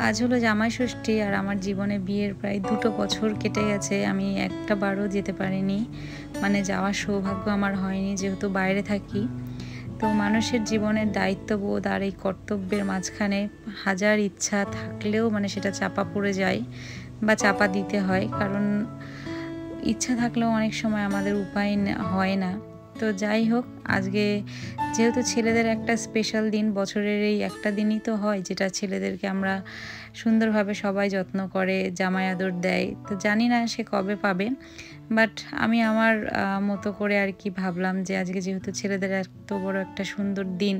আজ হলো জামাই ষষ্ঠী আর আমার জীবনে বিয়ের প্রায় 2 বছর কেটে গেছে। আমি একটা বারও যেতে পারিনি, মানে যাওয়ার সৌভাগ্য আমার হয়নি, যেহেতু বাইরে থাকি। তো মানুষের জীবনের দায়িত্ববোধ আর এই কর্তব্যের মাঝখানে হাজার ইচ্ছা থাকলেও মানে সেটা চাপা পড়ে যায় বা চাপা দিতে হয়, কারণ ইচ্ছা থাকলেও অনেক সময় আমাদের উপায় হয় না। তো যাই হোক, আজকে যেহেতু ছেলেদের একটা স্পেশাল দিন, বছরের এই একটা দিনই তো হয় যেটা ছেলেদেরকে আমরা সুন্দরভাবে সবাই যত্ন করে, জামাই আদর দেয়। তো জানি না সে কবে পাবে, বাট আমি আমার মতো করে আর কি ভাবলাম যে আজকে যেহেতু ছেলেদের এত বড় একটা সুন্দর দিন,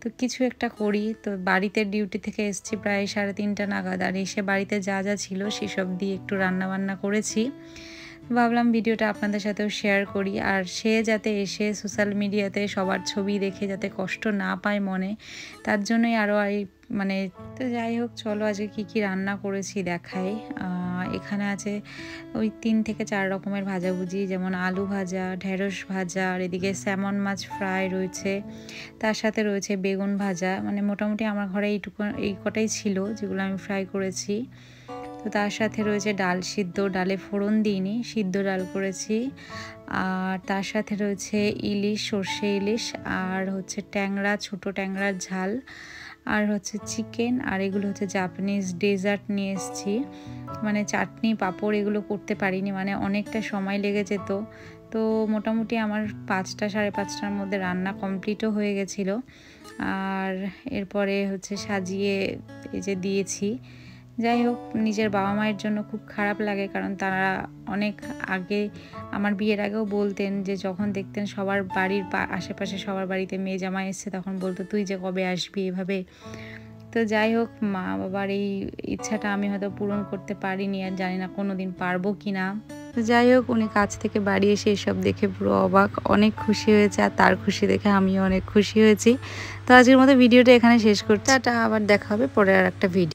তো কিছু একটা করি। তো বাড়িতে ডিউটি থেকে এসেছি প্রায় 3:30 নাগাদ, আর এসে বাড়িতে যা যা ছিল সেসব দিয়ে একটু রান্না বান্না করেছি। ভাবলাম ভিডিওটা আপনাদের সাথেও শেয়ার করি, আর সে যাতে এসে সোশ্যাল মিডিয়াতে সবার ছবি দেখে যাতে কষ্ট না পায় মনে, তার জন্যই আরও মানে। তো যাই হোক, চলো আজকে কি কি রান্না করেছি দেখাই। এখানে আছে ওই 3 থেকে 4 রকমের ভাজাভুজি, যেমন আলু ভাজা, ঢেঁড়স ভাজা, আর এদিকে স্যামন মাছ ফ্রাই রয়েছে, তার সাথে রয়েছে বেগুন ভাজা। মানে মোটামুটি আমার ঘরে এই কটাই ছিল যেগুলো আমি ফ্রাই করেছি। তো তার সাথে রয়েছে ডাল সিদ্ধ, ডালে ফোড়ন দিইনি, সিদ্ধ ডাল করেছি। আর তার সাথে রয়েছে ইলিশ, সর্ষে ইলিশ, আর হচ্ছে ট্যাংরা, ছোট ট্যাংরার ঝাল, আর হচ্ছে চিকেন। আর এগুলো হচ্ছে জাপানিজ ডেজার্ট নিয়ে এসেছি। মানে চাটনি পাঁপড় এগুলো করতে পারিনি, মানে অনেকটা সময় লেগে যেত। তো মোটামুটি আমার 5টা 5:30টার মধ্যে রান্না কমপ্লিটও হয়ে গেছিলো। আর এরপরে হচ্ছে সাজিয়ে এই যে দিয়েছি। যাই হোক, নিজের বাবা মায়ের জন্য খুব খারাপ লাগে, কারণ তারা অনেক আগে, আমার বিয়ের আগেও বলতেন যে যখন দেখতেন সবার বাড়ির আশেপাশে সবার বাড়িতে মেয়ে জামাই এসছে, তখন বলতো তুই যে কবে আসবি এভাবে। তো যাই হোক, মা বাবার এই ইচ্ছাটা আমি হয়তো পূরণ করতে পারিনি, আর জানি না কোনো দিন পারবো কি না। তো যাই হোক, উনি কাজ থেকে বাড়ি এসে এসব দেখে পুরো অবাক, অনেক খুশি হয়েছে, আর তার খুশি দেখে আমিও অনেক খুশি হয়েছি। তো আজকের মতো ভিডিওটা এখানে শেষ করছি। টাটা, আবার দেখা হবে পরে আর একটা ভিডিও।